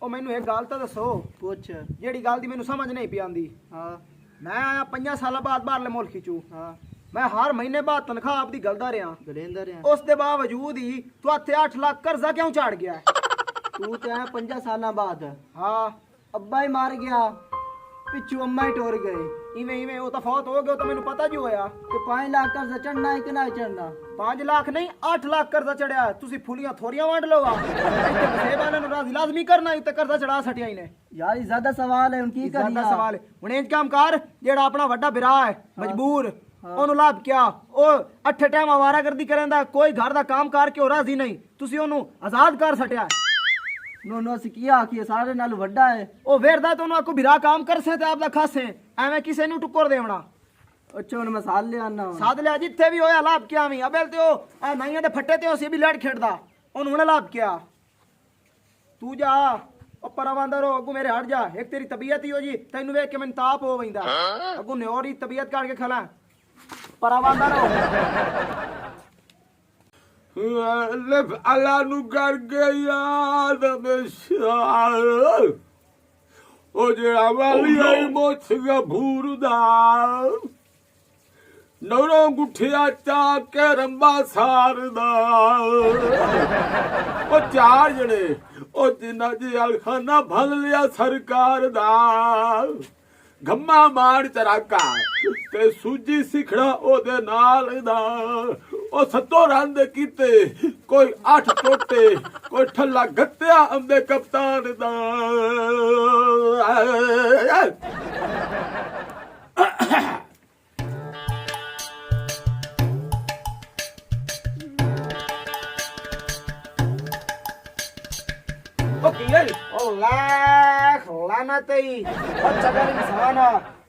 ਉਹ ਮੈਨੂੰ ਇੱਕ ਗੱਲ ਤਾਂ ਦੱਸੋ। ਪੁੱਛ। ਜਿਹੜੀ ਗੱਲ ਦੀ ਮੈਨੂੰ ਸਮਝ ਨਹੀਂ ਪਈ ਆਂਦੀ। ਹਾਂ ਮੈਂ ਆਇਆ 5 ਸਾਲਾਂ ਬਾਅਦ ਬਾਹਰਲੇ ਮੁਲਕ ਚੋਂ। ਹਾਂ ਮੈਂ ਹਰ ਮਹੀਨੇ ਬਾਅਦ ਤਨਖਾਹ ਆਪਦੀ ਗਲਦਾ ਰਿਹਾ। ਗਰੇਂਦਰ ਆ ਉਸ ਦੇ ਬਾਵਜੂਦ ਹੀ ਤੂੰ ਇੱਥੇ 8 ਲੱਖ ਕਰਜ਼ਾ ਕਿਉਂ ਝਾੜ ਗਿਆ? ਤੂੰ ਤੇ ਆਇਆ 5 ਸਾਲਾਂ ਬਾਅਦ। ਹਾਂ ਅੱਬਾ ਹੀ ਮਾਰ ਗਿਆ, ਪਿੱਛੂ ਅੰਮਾ ਹੀ ਟੁਰ ਗਏ। ਇਵੇਂ ਉਹ ਤਾਂ ਫੌਤ ਹੋ ਗਿਆ, ਉਹ ਤਾਂ ਮੈਨੂੰ ਪਤਾ ਜੀ ਹੋਇਆ। ਤੇ 5 ਲੱਖ ਕਰਜ਼ਾ ਚੜਨਾ ਹੈ ਕਿ ਨਾ ਚੜਨਾ? 5 ਲੱਖ ਨਹੀਂ 8 ਲੱਖ ਕਰਜ਼ਾ ਚੜਿਆ। ਤੁਸੀਂ ਫੁੱਲੀਆਂ ਥੋੜੀਆਂ ਵੰਡ ਲਓਗਾ। ਇੱਥੇ ਬਸੇ ਵਾਲਿਆਂ ਨੂੰ ਰਾਜ਼ੀ ਲਾਜ਼ਮੀ ਕਰਨਾ ਹੀ ਤੇ ਕਰਜ਼ਾ ਚੜਾ ਸਟਿਆ ਇਹਨੇ। ਯਾਰ ਇਹ ਜ਼ਿਆਦਾ ਸਵਾਲ ਹੈ, ਹੁਣ ਕੀ ਕਰੀਏ? ਜ਼ਿਆਦਾ ਸਵਾਲ ਹੈ। ਹੁਣ ਇੰਜ ਕੰਮ ਕਰ, ਜਿਹੜਾ ਆਪਣਾ ਵੱਡਾ ਬਿਰਾ ਹੈ ਮਜਬੂਰ, ਉਹਨੂੰ ਲਾਭ ਕਿਆ ਉਹ ਅੱਠੇ ਟਾਈਮ ਆਵਾਰਾਗਰਦੀ ਕਰਦਾ, ਕੋਈ ਘਰ ਦਾ ਕੰਮ ਕਰਕੇ ਉਹ ਰਾਜ਼ੀ ਨਹੀਂ, ਤੁਸੀਂ ਉਹਨੂੰ ਆਜ਼ਾਦ ਕਰ ਸਟਿਆ। ਨੋ ਅਸੀਂ ਕੀ ਆਖੀਏ, ਸਾਰੇ ਨਾਲ ਵੱਡਾ ਹੈ। ਉਹ ਵੇਰਦਾ ਤਾਂ ਉਹਨੂੰ ਆਕੋ ਬਿਰਾ ਕੰਮ ਕਰ ਸੇ ਤੇ ਆਪ ਦਾ ਖਾਸੇ ਐਵੇਂ ਕਿਸੇ ਨੂੰ ਟੁੱਕਰ ਦੇਵਣਾ। ਅੱਛਾ ਹੁਣ ਮੈਂ ਸਾਲ ਲਿਆਣਾ ਸਾਧ ਲਿਆ ਜਿੱਥੇ ਵੀ ਹੋਇਆ ਲਾਭ ਕਿਆ ਵੀ ਅਬੇਲ ਤੇ ਉਹ ਆ ਨਾਈਆਂ ਦੇ ਫੱਟੇ ਤੇ ਉਹ ਸੀ ਵੀ ਲੜ ਖੇਡਦਾ, ਉਹਨੂੰ ਹੁਣ ਲਾਭ ਕਿਆ। ਤੂੰ ਜਾ ਉਹ ਪਰਵਾਂਦਰ ਹੋ ਅੱਗੂ ਮੇਰੇ ਹਟ ਜਾ। ਇੱਕ ਤੇਰੀ ਤਬੀਅਤ ਹੀ ਹੋ ਜੀ, ਤੈਨੂੰ ਵੇਖ ਕੇ ਮੈਨੂੰ ਤਾਪ ਹੋ ਵੈਂਦਾ। ਅੱਗੂ ਨੇ ਹੋਰ ਹੀ ਤਬੀਅਤ ਕਾਟ ਕੇ ਖਲਾ ਪਰਵਾਂਦਰ ਹੋ। Lef ala nu gargaya da meshal o jera wali ai mochga bhurda noro guthya cha ke ramba sarda o ਚਾਰ ਜਣੇ o ਜਿੰਨਾ ਜੀ ਅਲਖਾਨਾ ਭਲ ਲਿਆ ਸਰਕਾਰ ਦਾ ਘੰਮਾ ਮਾਰ ਚਰਾਕਾ ਤੇ ਸੂਜੀ ਸਿਖੜਾ ਉਹਦੇ ਨਾਲ ਦਾ ਉਹ ਸੱਤੋ ਰੰਦ ਕੀਤੇ, ਕੋਈ 8 ਟੋਟੇ, ਕੋਈ ਠੱਲਾ ਗੱਤਿਆ ਅੰਦੇ ਕਪਤਾਨ ਦਾ। ਉਹ ਲੱਖ ਲਾਨਾ ਤਈ ਉਹ ਚਗਲ ਇਨਸਾਨ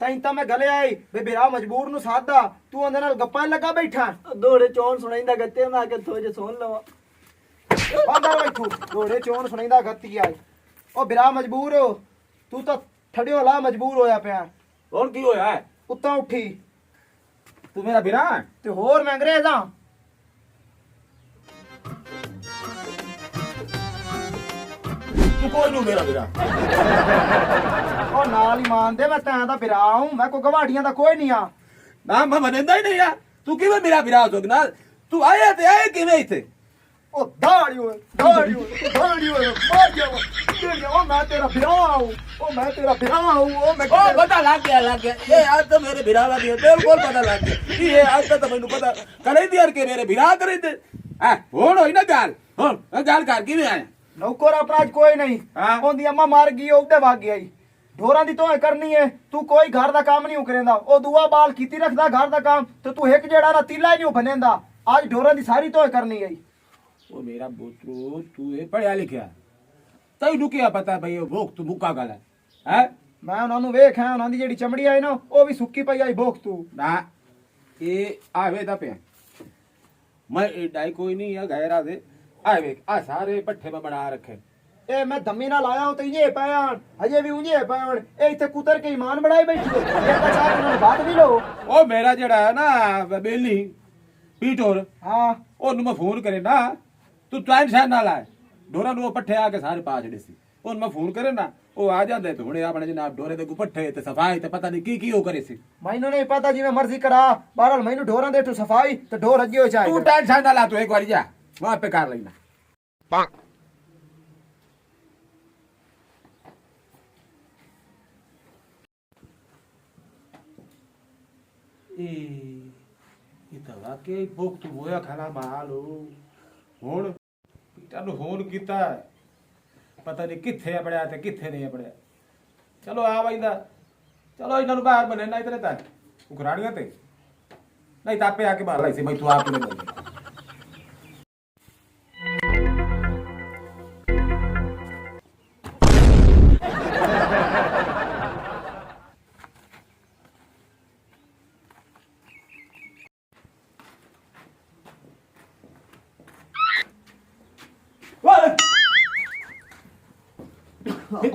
ਤੈਂ ਤਾਂ ਮੈਂ ਗਲੇ ਆਈ ਬੇਬੇਰਾ ਮਜਬੂਰ ਨੂੰ ਸਾਦਾ, ਤੂੰ ਉਹਦੇ ਨਾਲ ਗੱਪਾਂ ਲੱਗਾ ਬੈਠਾ। ਦੋੜੇ ਚੌਣ ਸੁਣਾਈਂਦਾ ਗੱਤੇ ਮੈਂ ਕਿ ਥੋੜੇ ਸੁਣ ਲਵਾਂ। ਬਾਂਦਰ ਬੈਠੂ ਘੋੜੇ ਚੋਣ ਸੁਣਾਈਂਦਾ ਗੱਤੀ ਆਈ। ਉਹ ਬਿਰਾ ਮਜਬੂਰ ਤੂੰ ਤਾਂ ਠੜਿਓ ਲਾ ਮਜਬੂਰ ਹੋਇਆ ਪਿਆ। ਹੁਣ ਕੀ ਹੋਇਆ? ਉੱਤਾਂ ਉੱਠੀ ਤੂੰ ਮੇਰਾ ਵੀਰਾ ਤੇ ਹੋਰ ਮੈਂ ਅੰਗਰੇਜ਼ ਹਾਂ। ਤੂੰ ਕੋਈ ਨੂੰ ਮੇਰਾ ਵੀਰਾ। ਉਹ ਨਾਲ ਹੀ ਮੰਨਦੇ ਮੈਂ ਤਾਂ ਦਾ ਬਿਰਾ ਹੂੰ, ਮੈਂ ਕੋਈ ਗਵਾੜੀਆਂ ਦਾ ਕੋਈ ਨਹੀਂ ਆ। ਨਾ ਮੈਂ ਮੰਨਦਾ ਹੀ ਨਹੀਂ ਆ। ਤੂੰ ਕਿਵੇਂ ਮੇਰਾ ਵੀਰਾ ਹੋ ਸਕਦਾ? ਤੂੰ ਆਇਆ ਤੇ ਆਇਆ ਕਿਵੇਂ ਇੱਥੇ? ਉਹ ਦਾੜੀ ਓਏ ਮਾਰ ਜਾ ਉਹ ਮੈਂ ਤੇਰਾ ਬਿਰਾ ਹੂੰ, ਉਹ ਮੈਂ ਤੇਰਾ ਬਿਰਾ ਹੂੰ। ਉਹ ਮੈਂ ਉਹ ਪਤਾ ਲੱਗ ਗਿਆ ਇਹ ਅੱਜ ਤਾਂ ਮੇਰੇ ਵੀਰਾ ਦਾ ਬਿਲਕੁਲ ਪਤਾ ਲੱਗ ਗਿਆ। ਇਹ ਅੱਜ ਤਾਂ ਮੈਨੂੰ ਪਤਾ ਕਰੇ ਦੀ ਯਾਰ ਕਿ ਮੇਰੇ ਵੀਰਾ ਕਰੇ ਤੇ ਹੁਣ ਹੋਈ ਨਾ ਗੱਲ। ਹੁਣ ਗੱਲ ਕਰ ਕਿਵੇਂ ਆਇਆ? ਨੌਕਰ ਆਪਣਾ ਅੱਜ ਕੋਈ ਨਹੀਂ। ਉਹਦੀ ਅੰਮਾ ਮਰ ਗਈ, ਉਹਦੇ ਵਗ ਗਿਆ ਈ। ਢੋਰਾਂ ਦੀ ਤੋਏ ਕਰਨੀ ਹੈ, ਤੂੰ ਕੋਈ ਘਰ ਦਾ ਕੰਮ ਨਹੀਂ ਕਰੇਂਦਾ। ਉਹ ਦੂਆ ਬਾਲ ਕੀਤੀ ਰੱਖਦਾ ਘਰ ਦਾ ਕੰਮ ਤੇ ਤੂੰ ਇੱਕ ਜਿਹੜਾ ਨਾ ਤੀਲਾ ਹੀ ਨਹੀਂ ਬਣੇਂਦਾ। ਅੱਜ ਢੋਰਾਂ ਦੀ ਸਾਰੀ ਤੋਏ ਕਰਨੀ ਹੈ। ਉਹ ਮੇਰਾ ਬੋਤਰੂ ਤੂੰ ਇਹ ਪੜਿਆ ਲਿਖਿਆ, ਤੈਨੂੰ ਕੀ ਪਤਾ ਭਈ ਉਹ ਭੋਗ ਤੂੰ ਮੁੱਕਾ ਗੱਲ ਹੈ? ਮੈਂ ਉਹਨਾਂ ਨੂੰ ਵੇਖਿਆ, ਉਹਨਾਂ ਦੀ ਜਿਹੜੀ ਚਮੜੀ ਆਈ ਨਾ ਉਹ ਵੀ ਸੁੱਕੀ ਪਈ ਆਈ ਭੋਗ ਤੂੰ ਨਾ। ਇਹ ਆਵੇ ਤਾਂ ਪਿਆ ਮੈਂ ਏਡਾ ਕੋਈ ਨਹੀਂ ਆ ਗੈਰਾ ਦੇ। ਆ ਵੇਖ ਆ ਸਾਰੇ ਪੱਠੇ ਮੈਂ ਬਣਾ ਰੱਖੇ। ਇਹ ਮੈਂ ਧੰਮੀ ਨਾਲ ਆਇਆ ਤੇ ਇਹ ਪੈਣ ਹਜੇ ਵੀ ਉਂਝੇ ਪੈਣ। ਇਹ ਇੱਥੇ ਕੁਤਰ ਕੇ ਇਮਾਨ ਬਣਾਈ ਬੈਠੀ ਇਹ ਤਾਂ ਚਾਹ ਉਹਨਾਂ ਨੂੰ ਬਾਤ ਵੀ ਲੋ। ਉਹ ਮੇਰਾ ਜਿਹੜਾ ਹੈ ਨਾ ਬੇਲੀ ਪੀਟੋਰ, ਹਾਂ ਉਹਨੂੰ ਮੈਂ ਫੋਨ ਕਰੇ ਨਾ, ਤੂੰ ਟੈਨਸ਼ਨ ਨਾ ਲੈ। ਢੋਰਾਂ ਨੂੰ ਉਹ ਪੱਠੇ ਆ ਕੇ ਸਾਰੇ ਪਾ ਛੜੇ ਸੀ। ਉਹਨੂੰ ਮੈਂ ਫੋਨ ਕਰੇ ਨਾ, ਉਹ ਆ ਜਾਂਦੇ ਤੇ ਹੁਣੇ ਆਪਣੇ ਜਨਾਬ ਢੋਰੇ ਦੇ ਕੋ ਪੱਠੇ ਤੇ ਸਫਾਈ ਤੇ ਪਤਾ ਨਹੀਂ ਕੀ ਉਹ ਕਰੇ ਸੀ। ਮੈਨੂੰ ਨਹੀਂ ਪਤਾ, ਜਿਵੇਂ ਮਰਜ਼ੀ ਕਰਾ। ਬਾਹਰ ਮੈਨੂੰ ਢੋਰਾਂ ਦੇ ਤੂੰ ਸਫਾਈ ਤੇ ਢੋਰ ਅੱਗੇ ਹੋ ਚਾਹੇ। ਤੂੰ ਟੈਨਸ਼ਨ ਨਾ ਲੈ, ਤੂੰ ਇੱਕ ਵਾਰੀ ਜਾ ਮੈਂ ਆਪੇ ਕਰ ਲੈਣਾ। ਇਹ ਤਾਂ ਵਾਕਈ ਭੁੱਖ ਤੂੰ ਹੋਇਆ ਖਾਣਾ ਮਾਲ ਹੁਣ ਪੀਟਾ ਨੂੰ ਫੋਨ ਕੀਤਾ, ਪਤਾ ਨਹੀਂ ਕਿੱਥੇ ਆ ਪੜਿਆ ਤੇ ਕਿੱਥੇ ਨਹੀਂ ਪੜਿਆ। ਚਲੋ ਆ ਬੈਂਦਾ, ਚਲੋ ਇਹਨਾਂ ਨੂੰ ਬਾਹਰ ਬਣੇ ਨਾ ਇਤਨੇ ਤੱਕ ਉਖਰਾੜੀਆਂ ਤੇ ਨਹੀਂ ਤਾਂ ਆਪੇ ਆ ਕੇ ਬਾਹਰ ਲਈ ਸੀ। ਮੈਂ ਤੂੰ ਆਪ ਨਹੀਂ ਬੋਲ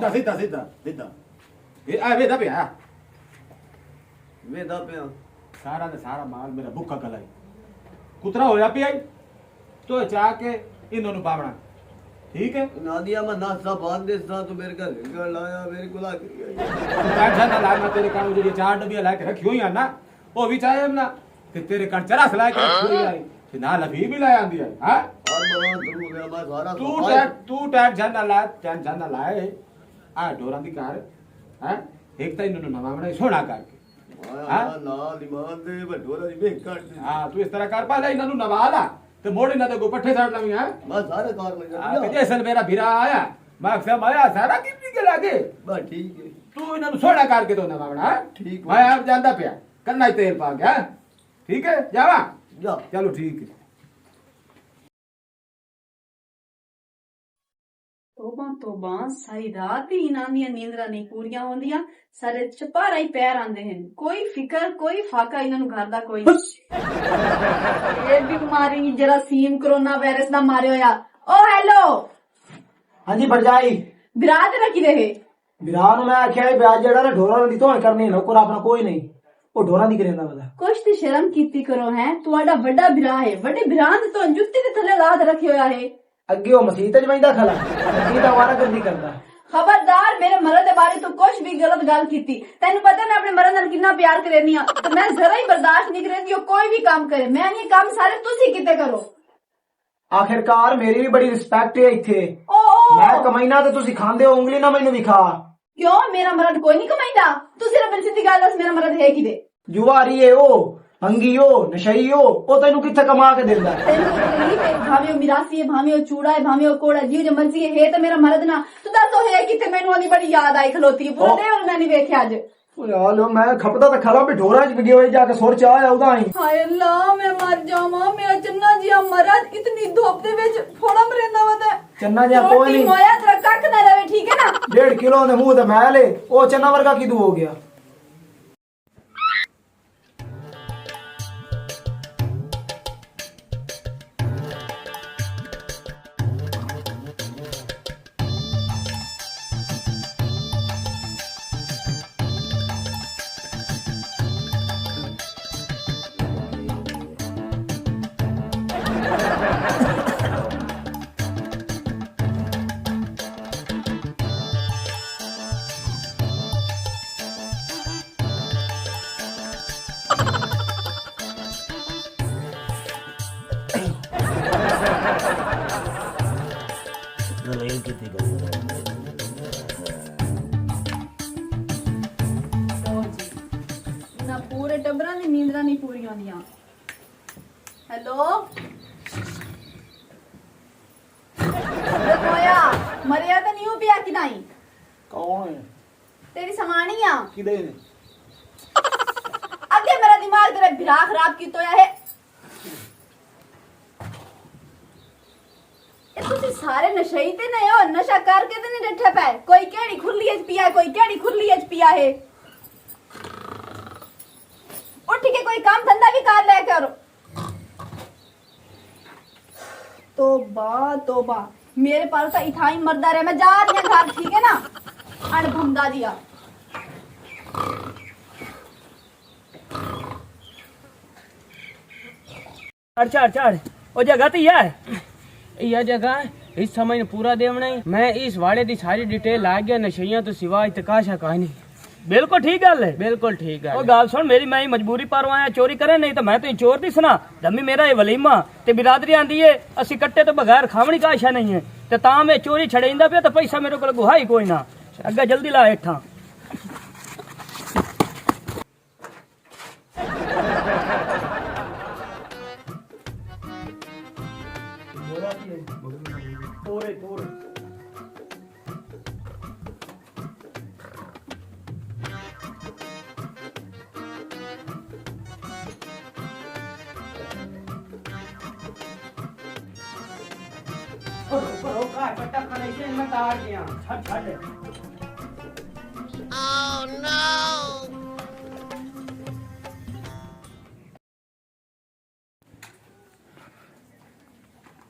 ਸਿੱਧਾ ਇਹ ਆ ਵੇਦਾ ਪਿਆ ਸਾਰਾ ਦਾ ਸਾਰਾ ਮਾਲ ਮੇਰਾ ਭੁੱਖਾ ਕਲਾਈ ਕੁਤਰਾ ਹੋਇਆ ਪਿਆ ਤੋ ਚਾਹ ਕੇ ਇਹਨਾਂ ਨੂੰ ਪਾਵਣਾ। ठीक है नादिया मैं नाश्ता बांध दे सा तो मेरे घर घर लाया मेरे को ला के गया टेंशन ना ला मैं तेरे कान जो 4 डबिया ला के रखी हुई है ना वो भी चाहे ना कि तेरे कान चरस ला के रखी हुई है कि ना लभी भी ला आंदी है हां और मैं तुम मेरा मैं सारा तू टेंशन ना लाए आ डोरा दी कार हां एक तो इन्होंने नवा बनाई सोना करके हां ना ईमान दे बटोरा दी बेक काट दे हां तू इस तरह कर पा ले इन्होंने नवा ला ते मोड़े ना ते को पट्ठे साड़ लवी हां मैं सारे कार में कि जैसे मेरा भिरा आया मैं से माया सारा कितनी के लागे बस ठीक है तू इन्होंने सोना करके तो नवा बना ठीक मैं अब जानदा पिया करना ही तेल पा गया ठीक है जावा जा चलो ठीक है ਤੋਬਾ ਸਾਰੀ ਰਾਤ ਹੀ ਇਹਨਾਂ ਦੀਆਂ ਨੀਂਦਰਾਂ ਨਹੀਂ ਪੂਰੀਆਂ ਹੁੰਦੀਆਂ ਸਾਰੇ ਚਪਾਰਾ ਹੀ ਪੈਰ ਆਂਦੇ ਹਨ ਕੋਈ ਫਿਕਰ ਕੋਈ ਫਾਕਾ ਇਹਨਾਂ ਨੂੰ ਘਰ ਦਾ ਕੋਈ ਇਹ ਬਿਮਾਰੀ ਜਰਾਸੀਮ ਕਰੋਨਾ ਵਾਇਰਸ ਦਾ ਮਾਰਿਆ ਹੋਇਆ ਓ ਹੈਲੋ हाँ जी भरजाई ਵਿਰਾਜ ਰੱਖੀ ਰਹੇ ਵਿਰਾਹ ਨੂੰ ਮੈਂ ਆਖਿਆ ਇਹ ਵਿਆਜ ਜਿਹੜਾ ਨਾ ਢੋਰਾਂ ਦੀ ਧੋਣ ਕਰਨੀ ਨਾ ਕੋਲ ਆਪਣਾ ਕੋਈ ਨਹੀਂ ਉਹ ਢੋਰਾਂ ਦੀ ਕਰੇਂਦਾ ਵਦਾ ਕੁਛ ਤੇ ਸ਼ਰਮ ਕੀਤੀ ਕਰੋ ਹੈ ਤੁਹਾਡਾ ਵੱਡਾ ਵਿਰਾਹ ਹੈ ਵੱਡੇ ਵਿਰਾਹ ਦੇ ਤੋਂ ਜੁੱਤੀ ਦੇ ਥੱਲੇ ਲਾਦ ਰੱਖਿਆ ਹੋਇਆ ਹੈ ਅੱਗੇ ਉਹ ਮਸੀਤ ਚ ਬੈਂਦਾ ਖਲਾ ਮਸੀਤ ਆਵਾਰਾ ਗੰਦੀ ਕਰਦਾ ਖਬਰਦਾਰ ਮੇਰੇ ਮਰਨ ਦੇ ਬਾਰੇ ਤੂੰ ਕੁਛ ਵੀ ਗਲਤ ਗੱਲ ਕੀਤੀ ਤੈਨੂੰ ਪਤਾ ਮੈਂ ਆਪਣੇ ਮਰਨ ਨਾਲ ਕਿੰਨਾ ਪਿਆਰ ਕਰੇਨੀ ਆ ਤੇ ਮੈਂ ਜ਼ਰਾ ਹੀ ਬਰਦਾਸ਼ਤ ਨਹੀਂ ਕਰੇਂਦੀ ਉਹ ਕੋਈ ਵੀ ਕੰਮ ਕਰੇ ਮੈਂ ਇਹ ਕੰਮ ਸਾਰੇ ਤੁਸੀਂ ਕਿਤੇ ਕਰੋ ਆਖਿਰਕਾਰ ਮੇਰੀ ਵੀ ਬੜੀ ਰਿਸਪੈਕਟ ਹੈ ਇੱਥੇ ਓ ਮੈਂ ਕਮਾਈਨਾ ਤੇ ਤੁਸੀਂ ਖਾਂਦੇ ਹੋ ਉਂਗਲੀ ਨਾ ਮੈਨੂੰ ਵਿਖਾ ਕਿਉਂ ਮੇਰਾ ਮਰਦ ਕੋਈ ਨਹੀਂ ਕਮਾਈਦਾ ਤੂੰ ਸਿਰਫ ਬੰਸੀ ਦੀ ਗੱਲ ਦੱਸ ਮੇਰਾ ਮਰਦ ਹੈ ਕਿਤੇ ਜੁਆਰੀ ਏ ਉਹ ਭੰਗੀ ਉਹ ਨਸ਼ਈ ਉਹ ਤੈਨੂੰ ਕਿੱਥੇ ਕਮਾ ਕੇ ਦਿੰਦਾ ਤੈਨੂੰ ਤਕਲੀਫ ਹੈ ਭਾਵੇਂ ਉਹ ਮਿਰਾਸੀ ਹੈ ਭਾਵੇਂ ਉਹ ਚੂੜਾ ਹੈ ਭਾਵੇਂ ਉਹ ਕੋੜਾ ਜਿਉ ਜੇ ਮਰਜ਼ੀ ਹੈ ਤੇ ਮੇਰਾ ਮਰਦ ਨਾ ਤੂੰ ਦੱਸ ਉਹ ਹੈ ਕਿਤੇ ਮੈਨੂੰ ਉਹਦੀ ਬੜੀ ਯਾਦ ਆਈ ਖਲੋਤੀ ਪੂਰਾ ਦੇ ਹੁਣ ਮੈਂ ਨਹੀਂ ਵੇਖਿਆ ਅੱਜ ਓਏ ਆ ਲੋ ਮੈਂ ਖਪਦਾ ਤਾਂ ਖਲਾ ਵੀ ਢੋਰਾਂ ਚ ਵਿਗੇ ਹੋਏ ਜਾ ਕੇ ਸੁਰ ਚ ਆਇਆ ਉਹਦਾ ਹੀ ਹਾਏ ਅੱਲਾ ਮੈਂ ਮਰ ਜਾਵਾਂ ਮੇਰਾ ਚੰਨਾ ਜਿਹਾ ਮਰਦ ਇਤਨੀ ਧੁੱਪ ਦੇ ਵਿੱਚ ਫੋੜਾ ਮਰੇਂਦਾ ਵਦਾ ਚੰਨਾ ਜਿਹਾ ਕੋਈ ਨਹੀਂ ਹੋਇਆ ਤੇਰਾ ਕੱਖ ਨਾ ਰਵੇ ਠੀਕ ਹੈ ਨਾ 1.5 ਕਿਲੋ ਦੇ ਮੂੰਹ ਤੇ ਮੈਲ ਏ ਉਹ ਚੰਨਾ ਵਰਗਾ ਕਿਦੂ ਹੋ ਗਿਆ ਨਾ ਪੂਰੇ ਟੱਬਰਾਂ ਦੀ ਨੀਂਦਰਾਂ ਨਹੀਂ ਪੂਰੀਆਂ ਹੁੰਦੀਆਂ ਹੈਲੋ ਹੋਇਆ ਮਰਿਆ ਤਾਂ ਨਹੀਂ ਹੋ ਪਿਆ ਕਿ ਨਹੀਂ ਕੌਣ ਹੈ ਤੇਰੀ ਸਮਾਣੀ ਆ ਕਿਦੇ ਅੱਗੇ ਮੇਰਾ ਦਿਮਾਗ ਤੇਰਾ ਬਿਰਾ ਖਰਾਬ ਕੀਤਾ ਹੋਇਆ ਹੈ ਇਹ ਤੁਸੀਂ ਸਾਰੇ ਨਸ਼ਈ ਤੇ ਨਹੀਂ ਹੋ ਨਸ਼ਾ ਕਰਕੇ ਤੇ ਨਹੀਂ ਡੱਠੇ ਪਏ ਕੋਈ ਕਿਹੜੀ ਖੁਰਲੀ ਚ ਪਿਆ ਕੋਈ ਕਿਹੜੀ ਖੁਰਲੀ ਚ ਪਿਆ ਹੈ ਉੱਠ ਕੇ ਕੋਈ ਕੰਮ ਧੰਦਾ ਵੀ ਕਰ ਲਿਆ ਕਰੋ ਤੋਬਾ मेरे पास तो इथाई मरदा रहे मैं जा रही हूँ घर ठीक है ना अनभुंदा दिया चढ़ चढ़ ओ जगह तो यह है यह जगह इस समय पूरा देवना ही मैं इस वाले दी सारी डिटेल आ गया नशइयां तो सिवा इतकाशा कहानी बिल्कुल ठीक गल है बिल्कुल ठीक है गाल सुन मेरी मैं मजबूरी पर आया चोरी करे नहीं तो मैं तो चोर नहीं सुना धम्मी मेरा ये वलीमा ते बिरादरी आंदी है असि कट्टे तो बगैर खावनी का आशा नहीं है ते ता मैं चोरी छड़ेंदा पे तो पैसा मेरे को गुहाई कोई ना अगे जल्दी ला हेठा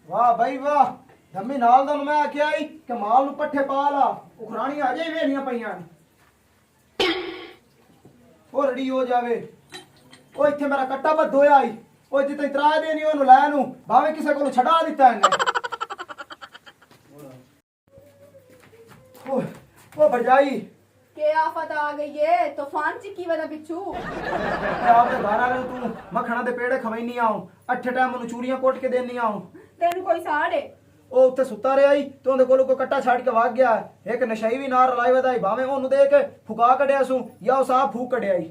ਵਾਹ ਬਈ ਵਾਹ ਧੰਮੀ ਨਾਲ ਦਾ ਨੂੰ ਮੈਂ ਆਖਿਆ ਹੀ ਕਿ ਮਾਲ ਨੂੰ ਪੱਠੇ ਪਾ ਲਾ ਉਖਰਾਣੀਆਂ ਅਜੇ ਵੇਲੀਆਂ ਪਈਆਂ ਨੇ ਉਹ ਰੜੀ ਹੋ ਜਾਵੇ ਉਹ ਇੱਥੇ ਮੇਰਾ ਕੱਟਾ ਬੱਧ ਹੋਇਆ ਈ ਉਹ ਜਿੱਤੇ ਇਤਰਾਜ਼ ਦੇ ਨਹੀਂ ਉਹਨੂੰ ਲੈ ਨੂੰ ਭਾਵੇਂ ਕਿਸੇ ਕੋਲ ਛਡਾ ਦਿੱਤਾ ਇਹਨੇ ओ भरजाई के आफत आ गई है तूफान ची की वजह पिछू आपके घर आ रहे तू मखणा दे पेड़े खवैनी आऊं अठे टाइम ओनु चूड़ियां कोट के देनी आऊं तेन कोई साड़े ਉਹ ਉੱਥੇ ਸੁੱਤਾ ਰਿਹਾ ਈ ਤੇ ਉਹਦੇ ਕੋਲੋਂ ਕੋਈ ਕੱਟਾ ਛੱਡ ਕੇ ਵਗ ਗਿਆ ਇੱਕ ਨਸ਼ਈ ਵੀ ਨਾਲ ਰਲਾਈ ਵਧਾਈ ਭਾਵੇਂ ਉਹਨੂੰ ਦੇਖ ਕੇ ਫੁਕਾ ਕੱਢਿਆ ਸੂ ਜਾਂ ਉਹ ਸਾਹ ਫੂਕ ਕੱਢਿਆ ਈ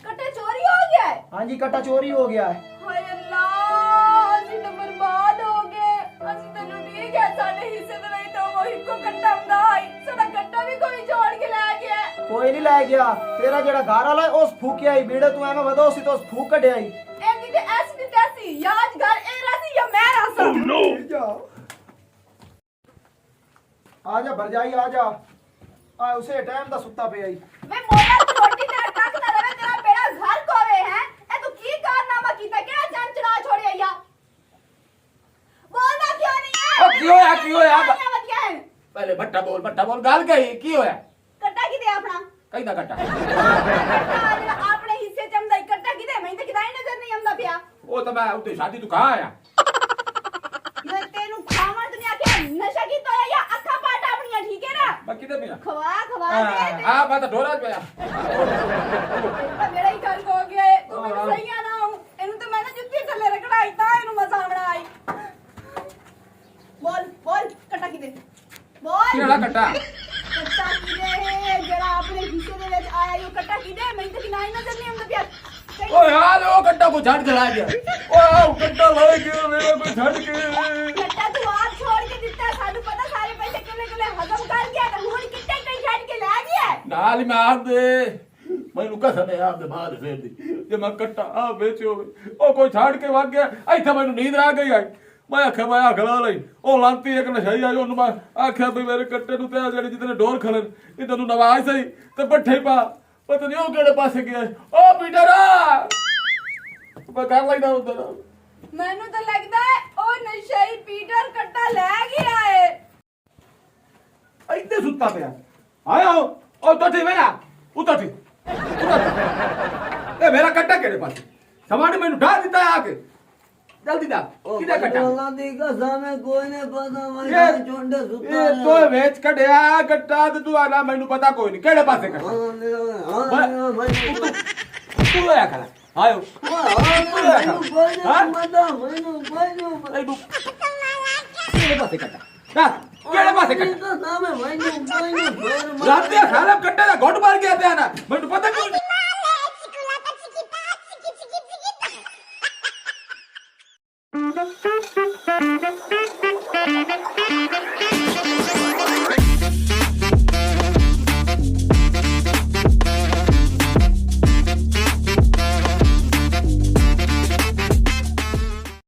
कट्टे चोरी हो गया है ਹਾਂਜੀ ਕੱਟਾ ਚੋਰੀ ਹੋ ਗਿਆ ਹੈ हाय अल्लाह ਅਸੀਂ ਤਾਂ ਬਰਬਾਦ ਹੋ ਗਏ ਅਸੀਂ ਤਾਂ ਲੁੱਟੀ ਗਏ ਸਾਡੇ ਹਿੱਸੇ ਦੇ ਵਿੱਚ ਤਾਂ ਉਹ ਇੱਕੋ ਕੱਟਾ ਹੁੰਦਾ ਹੀ ਸਾਡਾ ਕੱਟਾ ਵੀ ਕੋਈ ਛੋੜ ਕੇ ਲੈ ਗਿਆ ਕੋਈ ਨਹੀਂ ਲੈ ਗਿਆ ਤੇਰਾ ਜਿਹੜਾ ਘਰ ਵਾਲਾ ਹੈ, ਉਸ ਫੂਕਿਆ ਈ ਬੀੜੇ ਤੂੰ ਐਵੇਂ ਵਧੋ ਸੀ ਤਾਂ ਉਸ ਫੂਕ ਕੱਢਿਆ ਈ ਇਹਦੀ ਤੇ ਐਸੀ ਦੀ ਤੈਸੀ ਯਾਦਗਾਰ ਇਹ ਰਾਸੀ ਜਾਂ ਮੈਂ ਰਾਸਾ ਆ ਜਾ ਭਰਜਾਈ ਆ ਜਾ ਆ ਉਸੇ ਟਾਈਮ ਦਾ ਸੁੱਤਾ ਪਿਆ ਈ ਮੈਂ ਮੋਇਆ ਤੂੰ ਰੋਟੀ ਤੇ ਤੱਕ ਨਾ ਰਵੇ ਤੇਰਾ ਬੇੜਾ ਘਰ ਕੋਵੇ ਹੈ ਇਹ ਤੂੰ ਕੀ ਕਾਰਨਾਮਾ ਕੀਤਾ ਕਿਹੜਾ ਚੰਨ ਚੜਾ ਛੋੜਿਆ ਯਾ ਬੋਲਦਾ ਕਿਉਂ ਨਹੀਂ ਹੈ ਉਹ ਕੀ ਹੋਇਆ, ਕੀ ਹੋਇਆ? ਵਧੀਆ ਹੈ ਪਹਿਲੇ ਬੱਟਾ ਬੋਲ ਗੱਲ ਕਹੀ ਕੀ ਹੋਇਆ ਕੱਟਾ ਕਿਤੇ ਆਪਣਾ ਕਹਿੰਦਾ ਕੱਟਾ ਕੱਟਾ ਜਿਹੜਾ ਆਪਣੇ ਹਿੱਸੇ ਚ ਆਉਂਦਾ ਕੱਟਾ ਕਿਤੇ ਮੈਨੂੰ ਤਾਂ ਕਿਦਾਈ ਨਜ਼ਰ ਨਹੀਂ ਆਉਂਦਾ ਪਿਆ ਉਹ ਤਾਂ ਮੈਂ ਉੱਤੇ ਸ਼ਾਦੀ ਤੂੰ ਕਹਾ ਆਇਆ ਮੈਂ ਤੈਨੂੰ ਖਾਵਾਂ ਦੁਨੀਆ ਕੇ ਨਸ਼ਾ ਕੀਤਾ ਹੋਇਆ ਜਾਂ ਅੱਖਾਂ ਪਾਟ ਆਪਣੀਆਂ ਠੀਕ ਹੈ ਨਾ ਮੈਂ ਕਿਤੇ ਪਿਆ ਖਵਾ ਦੇ ਆ ਮੈਂ ਤਾਂ ਢੋਰਾ ਚ ਪਿਆ ਤਾਂ ਮੇਰਾ ਹੀ ਗੱਲ ਹੋ ਗਿਆ ਏ ਤੂੰ ਮੈਨੂੰ ਸਹੀ ਆ ਨਾ ਇਹਨੂੰ ਤਾਂ ਮੈਂ ਨਾ ਜੁੱਤੀ ਥੱਲੇ ਰੱਖਣਾ ਆਈ ਤਾਂ ਇਹਨੂੰ ਮਜ਼ਾ ਆਉਣਾ ਆਈ ਬੋਲ ਕੱਟਾ ਕਿਤੇ ਬੋਲ ਕਿਹੜਾ ਕੱਟਾ ਕੱਟਾ ਕਿਤੇ ਹੈ ਜਿਹੜਾ ਆਪਣੇ ਹਿੱਸੇ ਦੇ ਵਿੱਚ ਆਇਆ ਇਹ ਕੱਟਾ ਕਿਤੇ ਮੈਨੂੰ ਤਾਂ ਕਿਨਾਈ ਨਜ਼ਰ ਨਹੀਂ ਆਉਂਦਾ ਪਿਆ ਓਏ ਯਾਰ ਉਹ ਕੱਟਾ ਕੋ ਛੱਡ ਚਲਾ ਗਿਆ ਓਏ ਉਹ ਕੱਟਾ ਲੈ ਗਿਆ ਮੇਰਾ ਕੋਈ ਛੱਡ ਕੇ ਕੱਟਾ ਤੂੰ ਆਪ ਛੋੜ ਕੇ ਦਿੱਤਾ ਸਾਨੂੰ ਪਤਾ ਸਾਰੇ ਪੈਸੇ ਕਿਲੇ ਹਜ਼ਮ ਕਰ ਗਿਆ ਤੇ ਹੁਣ ਕਿੱਥੇ ਕਈ ਛੱਡ ਕੇ ਲੈ ਗਿਆ ਨਾਲ ਹੀ ਮਾਰ ਦੇ ਮੈਨੂੰ ਕਸਮ ਹੈ ਆਪਦੇ ਬਾਦ ਫੇਰ ਦੀ ਜੇ ਮੈਂ ਕੱਟਾ ਆ ਵਿੱਚ ਹੋਵੇ ਉਹ ਕੋਈ ਛੱਡ ਕੇ ਵਗ ਗਿਆ ਇੱਥੇ ਮੈਨੂੰ ਨੀਂਦ ਆ ਗਈ ਆਈ ਮੈਂ ਆਖਿਆ ਮੈਂ ਖਲਾ ਲਈ ਉਹ ਲਾਂਤੀ ਇੱਕ ਨਸ਼ਾਈ ਆਈ ਉਹਨੂੰ ਮੈਂ ਆਖਿਆ ਵੀ ਮੇਰੇ ਕੱਟੇ ਨੂੰ ਤੇ ਜਿਹੜੀ ਜਿਹਨੇ ਡੋਰ ਖਲਨ ਇਹ ਤੈਨੂੰ ਨਵਾਜ਼ ਸਹੀ ਤੇ ਪੱਠੇ ਪਾ ਪਤਾ ਨਹੀਂ ਉਹ ਕਿਹੜੇ ਪਾਸੇ ਗਿਆ ਓ ਪੀਟਰ ਮੈਂ ਕਰ ਲੈਦਾ ਉਧਰ ਮੈਨੂੰ ਤਾਂ ਲੱਗਦਾ ਹੈ ਉਹ ਨਸ਼ਈ ਪੀਟਰ ਕੱਟਾ ਲੈ ਗਿਆ ਏ ਇੱਥੇ ਸੁੱਤਾ ਪਿਆ ਆਇਆ ਉਹ ਤੋਠੀ ਮੇਰਾ ਉਤੋਠੀ ਇਹ ਮੇਰਾ ਕੱਟਾ ਕਿਹੜੇ ਪਾਸੇ ਸਮਾਨ ਮੈਨੂੰ ਢਾ ਦਿੱਤਾ ਆ ਕੇ ਜਲਦੀ ਦਾ ਕਿਹਦਾ ਕੱਟਾ ਅੱਲਾ ਦੀ ਕਸਮ ਹੈ ਕੋਈ ਨਹੀਂ ਪਤਾ ਮੈਂ ਇਹ ਚੁੰਡੇ ਸੁੱਤਾ ਇਹ ਤੋ ਵੇਚ ਕੱਢਿਆ ਕੱਟਾ ਤੇ ਤੂੰ ਆਲਾ ਮੈਨੂੰ ਪਤਾ ਕੋਈ ਨਹੀਂ ਕਿਹੜੇ ਪਾਸੇ ਕੱਟਾ ਤੂੰ ਲੈ ਖਲਾ ਆਇਓ ਕਿਹੜੇ ਪਾਸੇ ਕੱਟਾ ਕਿਹੜੇ ਪਾਸੇ ਕੱਟਾ ਰਾਤੇ ਸਾਰਾ ਕੱਟੇ ਦਾ ਘੁੱਟ ਮਾਰ ਗਿਆ ਤੇ ਨਾ ਮੈਨੂੰ ਪਤਾ ਕੋਈ